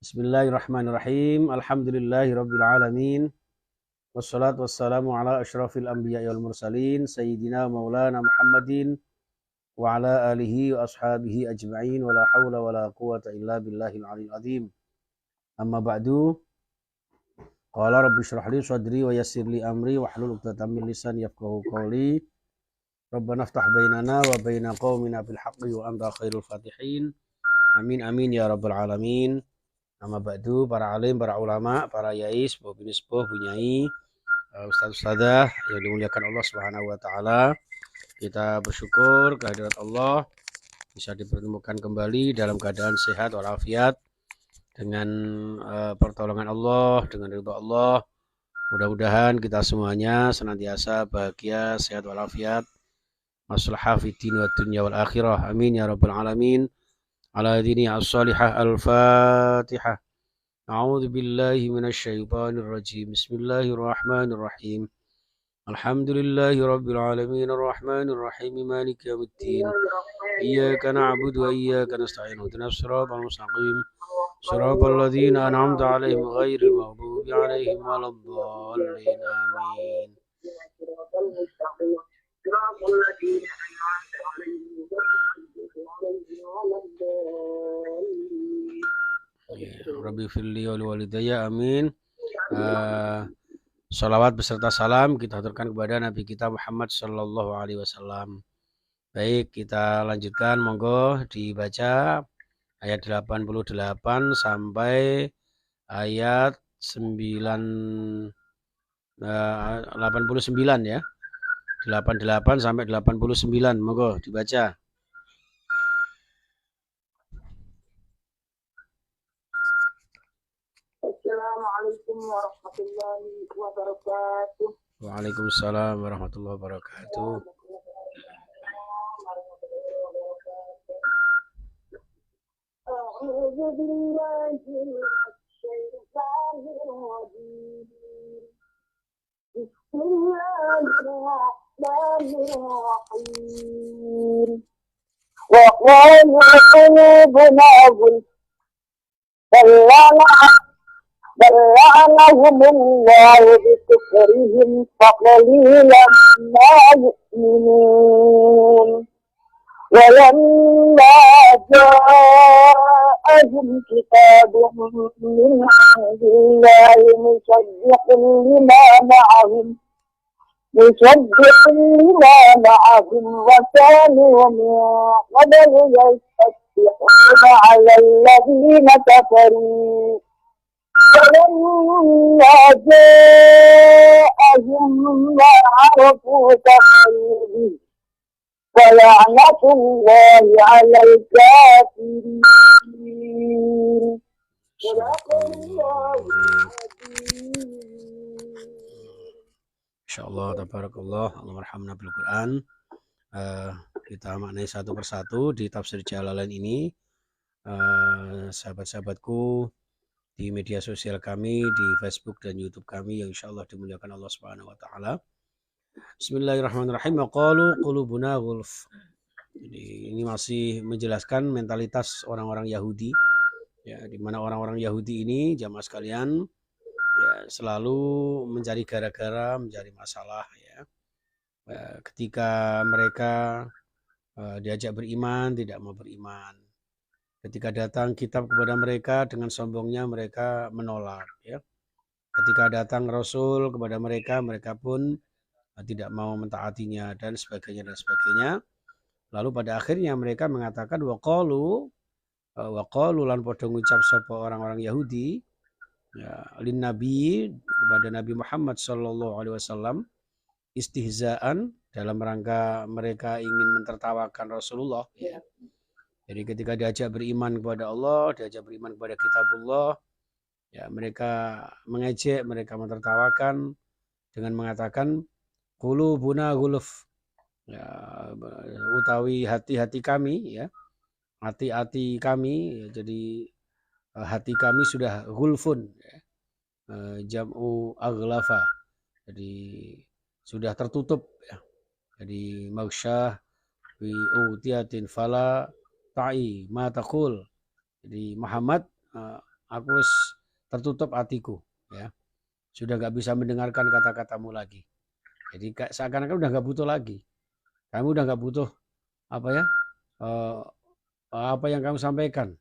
Bismillahirrahmanirrahim. Alhamdulillahirabbil alamin. Wassalatu wassalamu ala asyrafil anbiya'i wal mursalin sayyidina maulana Muhammadin wa ala alihi wa ashabihi ajma'in wa la haula wa la quwata illa billahil aliyil azim. Amma ba'du. Qala rabbi shrah li sadri wa yassir li amri wa hlul 'uqdatam min lisani yafqahu qawli. Rabbana iftah bainana wa baina qaumina bil haqqi wa anta khairul fatihin. Amin amin ya rabbal alamin. Amma ba'du, para alim, para ulama, para yai, sepuh bini sepuh, bunyai, ustaz-ustazah yang dimuliakan Allah Subhanahu wa taala. Kita bersyukur kehadirat Allah bisa dipertemukan kembali dalam keadaan sehat walafiat dengan pertolongan Allah, dengan ridha Allah. Mudah-mudahan kita semuanya senantiasa bahagia, sehat walafiat, maslahah fid din wad dunya wal akhirah. Amin ya rabbal alamin. Ala dini as-salihah al-Fatihah. أعوذ بالله من الشيطان الرجيم بسم الله الرحمن الرحيم الحمد لله رب العالمين الرحمن الرحيم مالك يوم الدين إياك نعبد وإياك نستعين اهدنا الصراط المستقيم صراط الذين أنعمت عليهم غير المغضوب عليهم ولا الضالين آمين. Rabbi firli wal walidayya amin. Salawat beserta salam kita aturkan kepada Nabi kita Muhammad sallallahu alaihi wasallam. Baik, kita lanjutkan, monggo dibaca ayat 88 sampai ayat 89 ya. 88 sampai 89, monggo dibaca. Assalamualaikum warahmatullahi wabarakatuh. Waalaikumsalam warahmatullahi wabarakatuh. A'udzu billahi minasyaitonir rajim. Bismillahirrahmanirrahim. Wa qalu qulubuna ghulf بل لعنهم الله بكفرهم فقليلا ما يؤمنون ولما جاءهم كتاب من عند الله مصدق لما معهم وكانوا من قبل يستفتحون على الذين كفروا فلما جاءهم ما عرفوا كفروا به فلعنة الله على الكافرين. Insyaallah, tabarakallah, Allah merhamna bil Quran. Kita maknai satu persatu di tafsir Jalalain ini. Sahabat-sahabatku di media sosial kami, di Facebook dan YouTube kami yang insyaallah dimuliakan Allah Subhanahu wa taala. Bismillahirrahmanirrahim. Qalu qulubuna ghulf. Jadi ini masih menjelaskan mentalitas orang-orang Yahudi. Ya, di mana orang-orang Yahudi ini jamaah sekalian ya selalu mencari gara-gara, mencari masalah ya. Ketika mereka diajak beriman tidak mau beriman. Ketika datang kitab kepada mereka dengan sombongnya mereka menolak ya. Ketika datang Rasul kepada mereka, mereka pun tidak mau mentaatinya dan sebagainya dan sebagainya. Lalu pada akhirnya mereka mengatakan waqalu lan padha ngucap sapa orang-orang Yahudi ya, lin nabi kepada Nabi Muhammad sallallahu alaihi wasallam istihzaan dalam rangka mereka ingin mentertawakan Rasulullah ya. Jadi ketika diajak beriman kepada Allah, diajak beriman kepada kitabullah, ya mereka mengejek, mereka mentertawakan dengan mengatakan qulubuna ghulf. Ya, utawi hati-hati kami ya. Hati-hati kami ya, jadi hati kami sudah ghulfun ya. Jam'u aghlafa. Jadi sudah tertutup ya. Jadi maghsyah bi utiyatin fala ta'i ma taqul. Jadi Muhammad aku wis tertutup hatiku, ya. Sudah nggak bisa mendengarkan kata-katamu lagi. Jadi seakan-akan udah nggak butuh lagi. Kamu udah nggak butuh apa ya? eh, apa yang kamu sampaikan,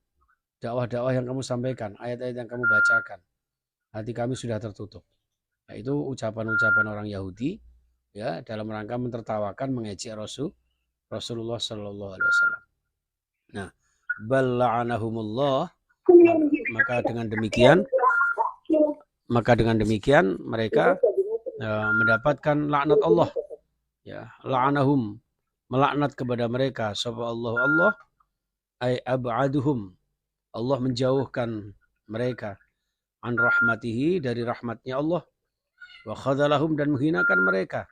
dakwah-dakwah yang kamu sampaikan, ayat-ayat yang kamu bacakan. Hati kami sudah tertutup. Nah, itu ucapan-ucapan orang Yahudi ya dalam rangka mentertawakan mengejek Rasulullah Shallallahu Alaihi Wasallam. Nah, bala'anahumullah, maka dengan demikian mereka mendapatkan laknat Allah, ya, la'anahum, melaknat kepada mereka sapa Allah ay ab'aduhum, Allah menjauhkan mereka an rahmatihi, dari rahmatnya Allah, wa khadalahum, dan menghinakan mereka,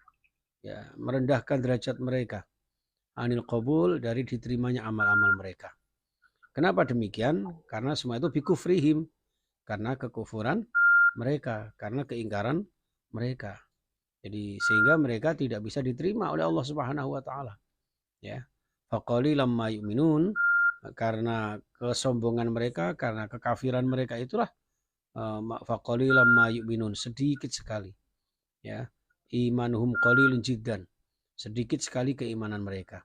ya, merendahkan derajat mereka, anil qabul, dari diterimanya amal-amal mereka. Kenapa demikian? Karena semua itu bikufrihim, karena kekufuran mereka, karena keingkaran mereka. Jadi sehingga mereka tidak bisa diterima oleh Allah Subhanahu wa taala. Ya. Faqalilam ma yu'minun, karena kesombongan mereka, karena kekafiran mereka itulah faqalilam ma yu'minun, sedikit sekali. Ya. Imanuhum qalilun jiddan. Sedikit sekali keimanan mereka.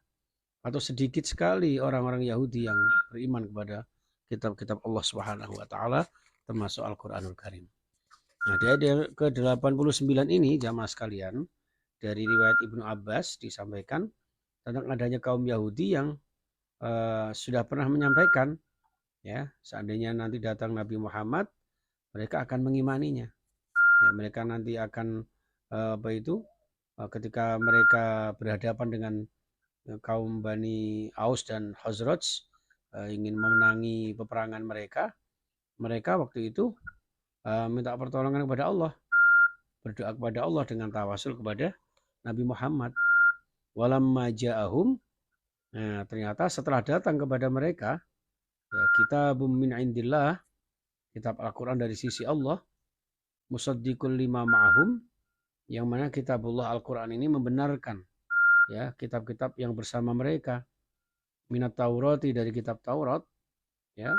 Atau sedikit sekali orang-orang Yahudi yang beriman kepada kitab-kitab Allah Subhanahu wa taala, termasuk Al-Qur'anul Karim. Nah, di ayat ke-89 ini jamaah sekalian, dari riwayat Ibnu Abbas disampaikan tentang adanya kaum Yahudi yang sudah pernah menyampaikan, ya, seandainya nanti datang Nabi Muhammad, mereka akan mengimaninya. Ya, mereka nanti akan ketika mereka berhadapan dengan kaum Bani Aus dan Khazraj, ingin memenangi peperangan mereka waktu itu minta pertolongan kepada Allah, berdoa kepada Allah dengan tawasul kepada Nabi Muhammad. Walamma ja'ahum, nah, ternyata setelah datang kepada mereka, ya, kitabum min indillah, kitab Al-Quran dari sisi Allah, musaddiqul lima ma'ahum, yang mana kitabullah Al-Quran ini membenarkan, ya, kitab-kitab yang bersama mereka, minat Taurati, dari kitab Taurat, ya,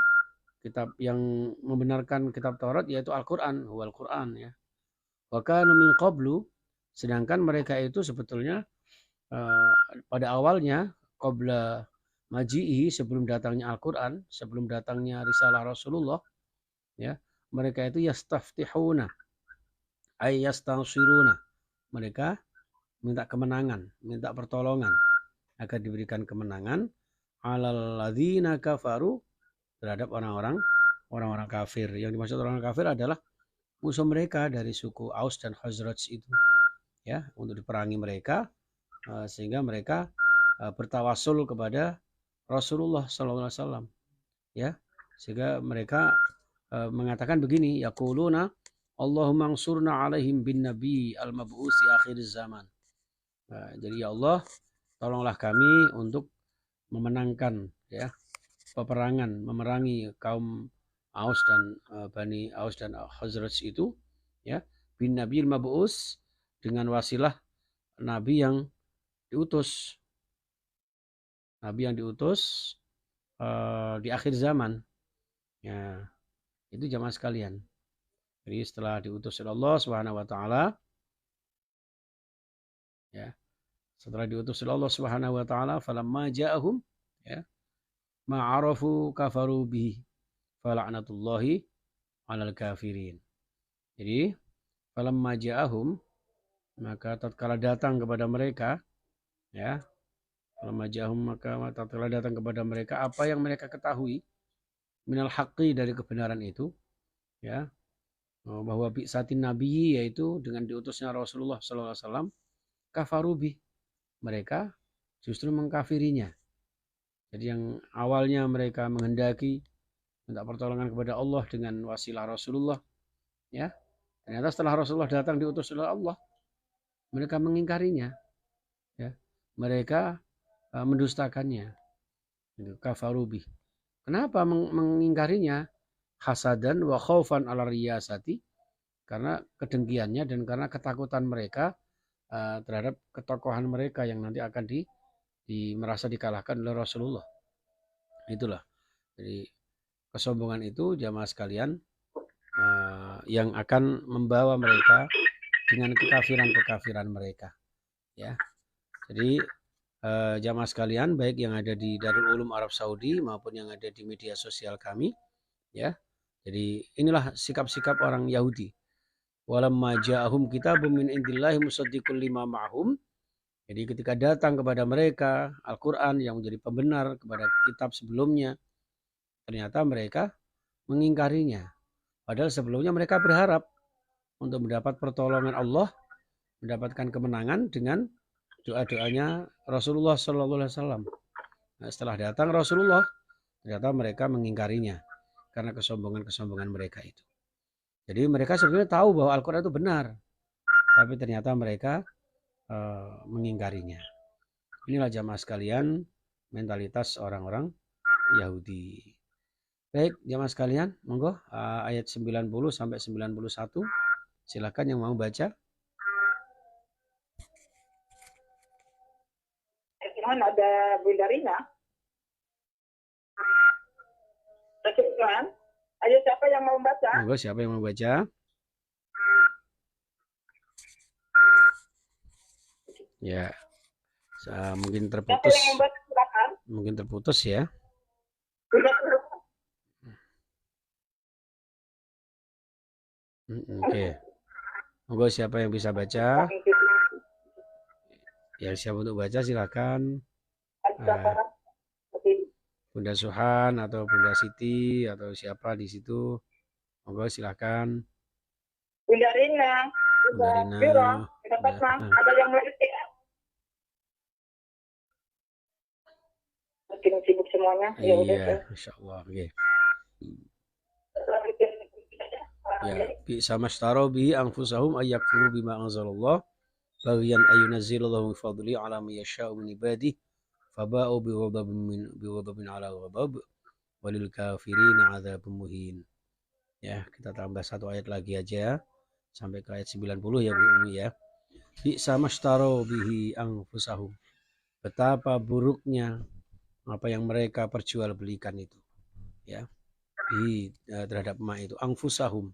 kitab yang membenarkan kitab Taurat yaitu Al-Quran, huwal Quran, ya. Wa kanu min qablu, sedangkan mereka itu sebetulnya pada awalnya, qabla maji'i, sebelum datangnya Al-Quran, sebelum datangnya risalah Rasulullah, ya, mereka itu yastaftihuna ay yastansiruna, mereka minta kemenangan, minta pertolongan agar diberikan kemenangan alal ladzina kafaru, terhadap orang-orang kafir. Yang dimaksud orang kafir adalah musuh mereka dari suku Aus dan Khazraj itu, ya, untuk diperangi mereka, sehingga mereka bertawasul kepada Rasulullah SAW, ya, sehingga mereka mengatakan begini, yaquluna Allahumma ansurna alaihim bin nabi al-mab'usi akhir zaman. Jadi ya Allah, tolonglah kami untuk memenangkan, ya, peperangan, memerangi kaum Aus dan Bani Aus dan Khazraj itu, ya, bin nabi al-mab'us, dengan wasilah nabi yang diutus, di akhir zaman, ya, itu jamaah sekalian. Jadi setelah diutus oleh Allah Subhanahu wa taala, ya, setelah diutus oleh Allah Subhanahu wa taala, falamma ja'ahum, ya, ma'arafu kafaru bihi fala'natullahi 'alal kafirin. Jadi falamma ja'ahum, maka tatkala datang kepada mereka, ya, falamma ja'ahum, maka tatkala datang kepada mereka apa yang mereka ketahui minal haqqi, dari kebenaran itu, ya, bahwa bi'satin nabi, yaitu dengan diutusnya Rasulullah SAW, kafarubi, mereka justru mengkafirinya. Jadi yang awalnya mereka menghendaki minta pertolongan kepada Allah dengan wasilah Rasulullah, ya, ternyata setelah Rasulullah datang diutus oleh Allah, mereka mengingkarinya, ya, mereka mendustakannya, kafarubi. Kenapa mengingkarinya? Hasadan wa khaufan ala riyasati, karena kedengkiannya dan karena ketakutan mereka terhadap ketokohan mereka yang nanti akan merasa dikalahkan oleh Rasulullah. Itulah. Jadi kesombongan itu jamaah sekalian yang akan membawa mereka dengan kekafiran mereka, ya. Jadi jamaah sekalian, baik yang ada di Darul Ulum Arab Saudi maupun yang ada di media sosial kami, ya. Jadi inilah sikap-sikap orang Yahudi. Walamma ja'ahum kitabun min indillahi musaddiqul lima ma'hum. Jadi ketika datang kepada mereka Al-Quran yang menjadi pembenar kepada kitab sebelumnya, ternyata mereka mengingkarinya. Padahal sebelumnya mereka berharap untuk mendapat pertolongan Allah, mendapatkan kemenangan dengan doa-doanya Rasulullah SAW. Nah, setelah datang Rasulullah, ternyata mereka mengingkarinya karena kesombongan mereka itu. Jadi mereka sebenarnya tahu bahwa Al-Quran itu benar, tapi ternyata mereka mengingkarinya. Inilah jamaah sekalian mentalitas orang-orang Yahudi. Baik jamaah sekalian, monggo ayat 90 sampai 91. Silakan yang mau baca. Ada Bunda Rina. Ayo siapa yang mau baca? Monggo siapa yang mau baca? Ya, mungkin terputus. Siapa yang mau baca, silakan. Mungkin terputus ya. Oke. Monggo siapa yang bisa baca? Ya, siapa untuk baca silakan. Bunda Suhan atau Bunda Siti atau siapa di situ. Monggo silakan. Bunda Rina. Bunda Rina. Ada yang mau ya? Mungkin sibuk semuanya. Iya, Masya Allah. Oke. Ya, bi'sa mashtaraw bihi anfusahum ay yakfuru bima anzalallah baghyan ayunazzilallahu min fadli ala man yasha'u min ibadihi faba'u bighadabin ala ghadab walil kafirin 'adzabun muhin. Ya, kita tambah satu ayat lagi aja sampai ke ayat 90 ya Bu Umi ya. Bi'sa mashtaraw bihi anfusahum. Betapa buruknya apa yang mereka perjualbelikan itu, ya. Terhadap ma itu anfusahum,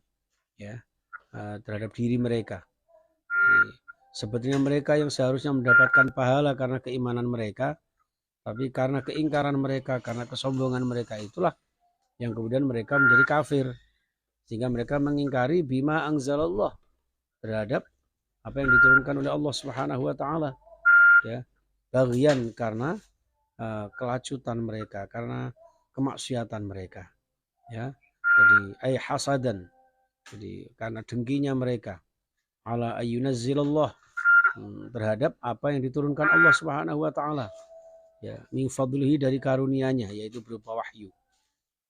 ya, terhadap diri mereka. Sebetulnya mereka yang seharusnya mendapatkan pahala karena keimanan mereka, tapi karena keingkaran mereka, karena kesombongan mereka itulah yang kemudian mereka menjadi kafir, sehingga mereka mengingkari bima anzalallah, terhadap apa yang diturunkan oleh Allah Subhanahu wa taala, ya. Bagian karena kelacutan mereka, karena kemaksiatan mereka, ya. Jadi hasadan, jadi karena dengkinya mereka, ala ayyunazzilallah, terhadap apa yang diturunkan Allah Subhanahu wa taala, ya, min fadlihi, dari karunia-Nya, yaitu berupa wahyu,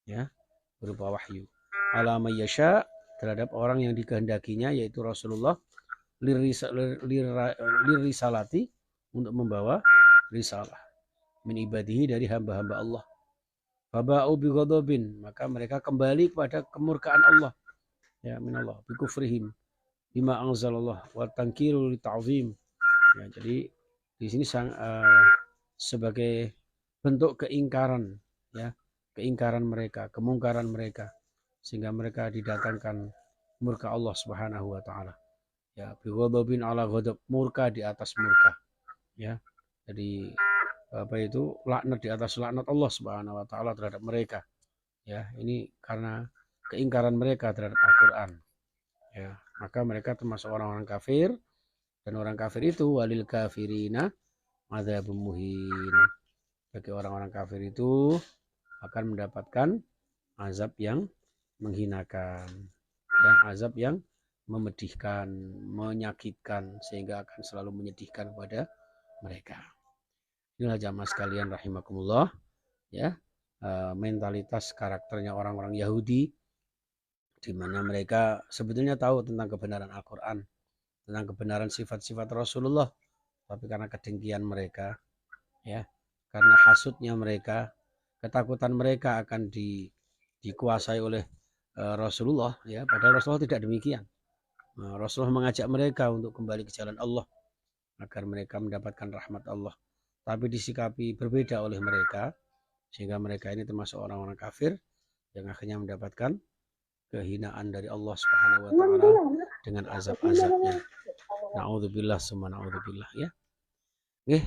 ya, berupa wahyu, ala may yasha, terhadap orang yang dikehendakinya, yaitu Rasulullah, lirisalati, untuk membawa risalah, min ibadihi, dari hamba-hamba Allah. Faba'u bighadabin, maka mereka kembali kepada kemurkaan Allah, ya, minallah, bikufrihim bima anzalallah wa tankiru li ta'zim. Ya, jadi di sini sebagai bentuk keingkaran, ya, keingkaran mereka, kemungkaran mereka, sehingga mereka didatangkan murka Allah Subhanahu wa taala. Ya, bighadabin ala ghadab, murka di atas murka, ya. Jadi apa itu, laknat di atas laknat Allah Subhanahu wa taala terhadap mereka, ya. Ini karena keingkaran mereka terhadap Al-Qur'an, ya. Maka mereka termasuk orang-orang kafir, dan orang kafir itu walil kafirina adzabun muhin. Bagi orang-orang kafir itu akan mendapatkan azab yang menghinakan, ya, azab yang memedihkan, menyakitkan, sehingga akan selalu menyedihkan kepada mereka. Inilah jamaah sekalian rahimakumullah, ya, mentalitas karakternya orang-orang Yahudi, di mana mereka sebetulnya tahu tentang kebenaran Al-Quran, tentang kebenaran sifat-sifat Rasulullah, tapi karena kedengkian mereka, ya, karena hasutnya mereka, ketakutan mereka akan dikuasai oleh Rasulullah, ya, padahal Rasulullah tidak demikian. Rasulullah mengajak mereka untuk kembali ke jalan Allah agar mereka mendapatkan rahmat Allah, tapi disikapi berbeda oleh mereka, sehingga mereka ini termasuk orang-orang kafir yang akhirnya mendapatkan kehinaan dari Allah Subhanahu wa taala dengan azab-azabnya. Naudzubillah summa naudzubillah ya. Oke,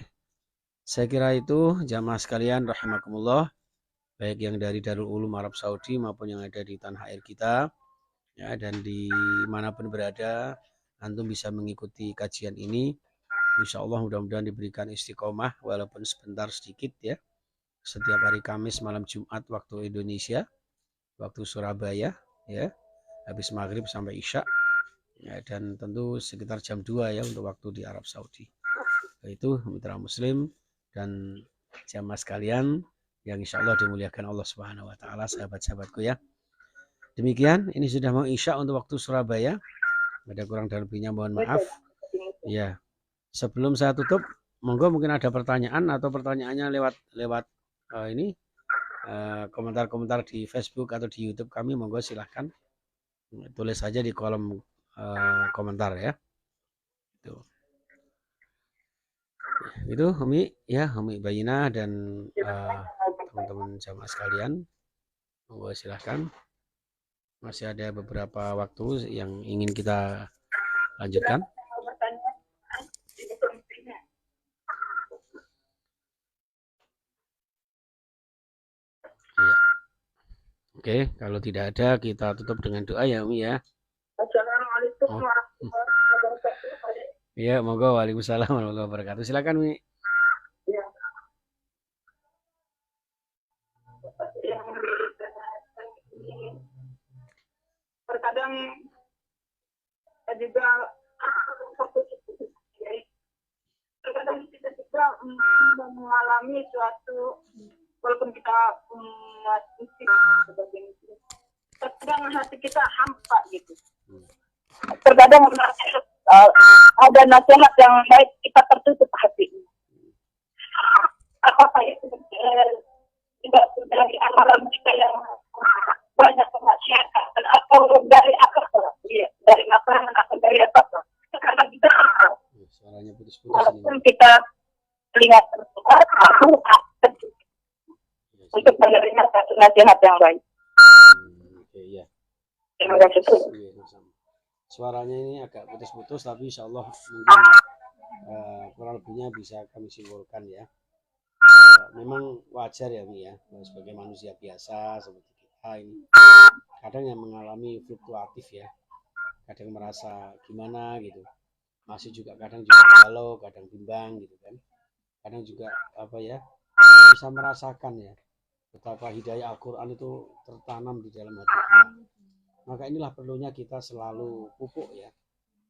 saya kira itu jamaah sekalian rahimakumullah, baik yang dari Darul Ulum Arab Saudi maupun yang ada di tanah air kita ya, dan di manapun berada antum bisa mengikuti kajian ini. Insya Allah mudah-mudahan diberikan istiqomah walaupun sebentar sedikit ya. Setiap hari Kamis malam Jumat waktu Indonesia, waktu Surabaya ya, habis maghrib sampai isya ya, dan tentu sekitar jam 2 ya untuk waktu di Arab Saudi. Itu mitra muslim dan jamaah sekalian yang insya Allah dimuliakan Allah Subhanahu wa taala, sahabat-sahabatku ya. Demikian, ini sudah mau isya untuk waktu Surabaya. Ada kurang dan lebihnya mohon maaf. Ya. Sebelum saya tutup, monggo mungkin ada pertanyaan atau pertanyaannya lewat ini komentar-komentar di Facebook atau di YouTube kami, monggo silahkan tulis saja di kolom komentar ya. Itu Umi ya, Umi Bayina dan teman-teman jamaah sekalian, monggo silahkan. Masih ada beberapa waktu yang ingin kita lanjutkan. Ya. Oke, kalau tidak ada kita tutup dengan doa ya Umi ya. Assalamualaikum warahmatullahi wabarakatuh. Ya, monggo. Waalaikumsalam warahmatullahi wabarakatuh. Silakan Umi. Ya. Terkadang juga terkadang kita juga mengalami suatu, walaupun kita masih sebagai muslim, terkadang hati kita hampa gitu. Terkadang ada nasihat yang baik, kita tertutup hati. Apa itu tidak dari amalan kita yang banyak kemaksiatan atau dari apa? Iya, dari makanan atau dari apa? Karena kita Suaranya putus-putus walaupun kita lihat tertutup untuk menerima satu nasihat yang baik. Oke, ya. Terima kasih. Suaranya ini agak putus-putus, tapi insya Allah mungkin kurang lebihnya bisa kami simpulkan ya. Memang wajar ya Mi ya, sebagai manusia biasa seperti kita ini, kadang yang mengalami fluktuatif ya, kadang merasa gimana gitu, masih juga kadang juga galau, kadang bimbang gitu kan, kadang juga apa ya, bisa merasakan ya betapa hidayah Al-Quran itu tertanam di dalam hati kita. Maka inilah perlunya kita selalu pupuk ya,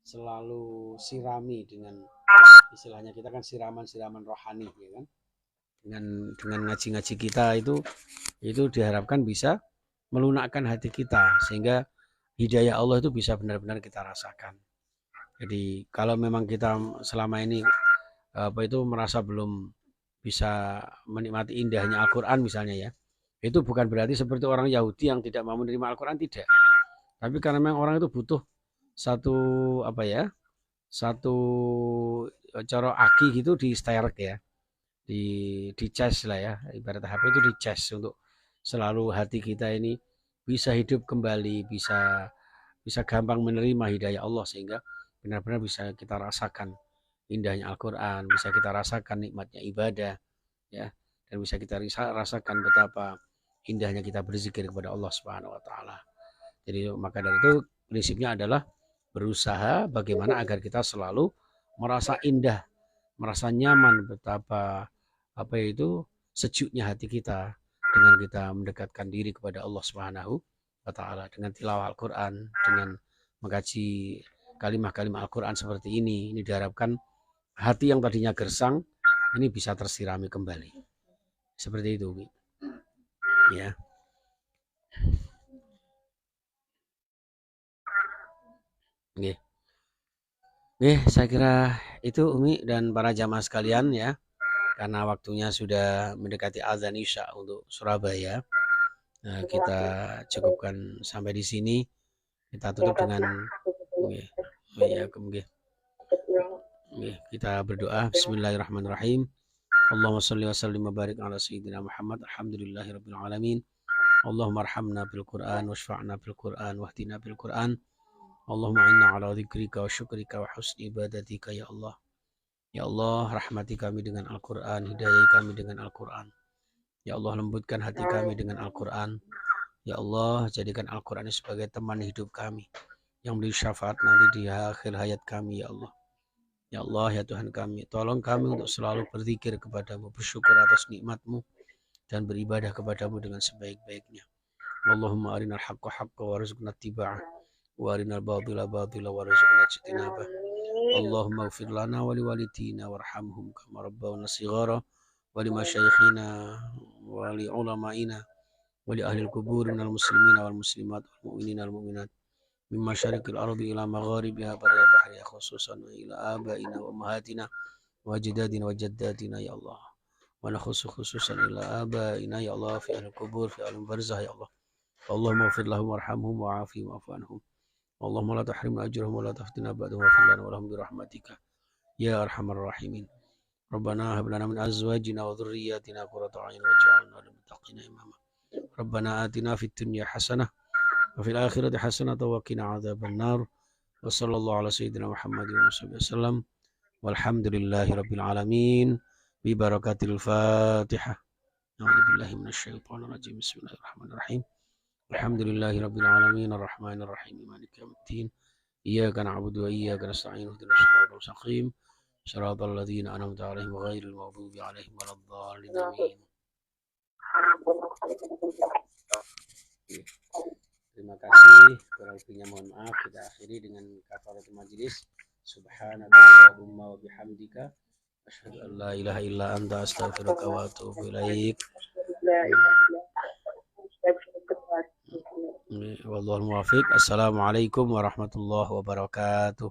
selalu sirami dengan istilahnya kita kan siraman-siraman rohani ya kan, dengan ngaji-ngaji kita itu diharapkan bisa melunakkan hati kita sehingga hidayah Allah itu bisa benar-benar kita rasakan. Jadi kalau memang kita selama ini merasa belum bisa menikmati indahnya Al-Quran misalnya ya, itu bukan berarti seperti orang Yahudi yang tidak mau menerima Al-Quran, tidak. Tapi karena memang orang itu butuh satu coro aki gitu di sterek ya, di cas lah ya, ibarat HP itu di cas untuk selalu hati kita ini bisa hidup kembali, bisa gampang menerima hidayah Allah sehingga benar-benar bisa kita rasakan indahnya Al-Quran, bisa kita rasakan nikmatnya ibadah ya, dan bisa kita rasakan betapa indahnya kita berzikir kepada Allah Subhanahu wa taala. Jadi maka dari itu prinsipnya adalah berusaha bagaimana agar kita selalu merasa indah, merasa nyaman, betapa sejuknya hati kita dengan kita mendekatkan diri kepada Allah Subhanahu wa taala dengan tilawah Al-Qur'an, dengan mengkaji kalimah-kalimah Al-Qur'an seperti ini diharapkan hati yang tadinya gersang ini bisa tersirami kembali. Seperti itu, ya. Oke, saya kira itu Umi dan para jamaah sekalian ya. Karena waktunya sudah mendekati azan Isya untuk Surabaya. Nah, kita cukupkan sampai di sini. Kita tutup dengan kita berdoa. Bismillahirrahmanirrahim. Allahumma shalli wa sallim wa barik ala sayyidina Muhammad. Alhamdulillahirabbil alamin. Allahumma arhamna bil Qur'an washfa'na bil Qur'an wahdina bil Qur'an. Allahumma inna ala dzikrika wa syukrika wa husni ibadatika ya Allah. Ya Allah, rahmati kami dengan Al-Quran, hidayai kami dengan Al-Quran. Ya Allah, lembutkan hati kami dengan Al-Quran. Ya Allah, jadikan Al-Quran sebagai teman hidup kami yang beri syafaat nanti di akhir hayat kami ya Allah. Ya Allah, ya Tuhan kami, tolong kami untuk selalu berzikir kepadamu, bersyukur atas nikmat-Mu dan beribadah kepadamu dengan sebaik-baiknya. Allahumma arinal haqqa haqqa warzuqna ittiba'ah wa arinal batila batila warzuqna ijtinabah. Allahumma ighfir lana wa liwalidina warhamhum kama rabbawna shighara wa limasyayikhina wa li ulama'ina wa li ahli al-qubur minal muslimina wal muslimat wal mu'minina wal mu'minat min masyariqil ardi ila magharibiha barya bahriha khususan wa ila abaina wa ummahatina wa ajdadina wa jaddatina ya Allah. ونخص خصوصا إلى آبائنا يا الله في أهل القبور في أهل البرزخ يا الله. اللهم اغفر لهم وارحمهم وعافهم واعف عنهم. اللهم لا تحرمنا أجرهم ولا تفتنا بعدهم واغفر لنا ولهم برحمتك يا أرحم الراحمين. ربنا هب لنا من أزواجنا وذرياتنا قرة أعين واجعلنا للمتقين إماما. ربنا آتنا في الدنيا حسنة وفي الآخرة حسنة وقنا عذاب النار. وصلى الله على سيدنا محمد وصحبه وسلم والحمد لله رب العالمين. Bibarakatil Fatihah. A'udzubillahi minasyaitonir rajim. Bismillahirrahmanirrahim. Alhamdulillahirabbil alamin arrahmanir rahim maliki yaumiddin. Iyyaka na'budu wa iyyaka nasta'in ihdinas siratal mustaqim. Shiratal ladzina an'amta 'alaihim ghairil maghdubi 'alaihim waladdallin. Amin. Terima kasih. Kurang lebihnya mohon maaf. Kita akhiri dengan kafaratul majelis. Subhanakallahumma wa bihamdika asyhadu an la ilaha illa anta astaghfiruka wa atubu ilaik. Wallahul muwaffiq. Assalamualaikum warahmatullahi wabarakatuh.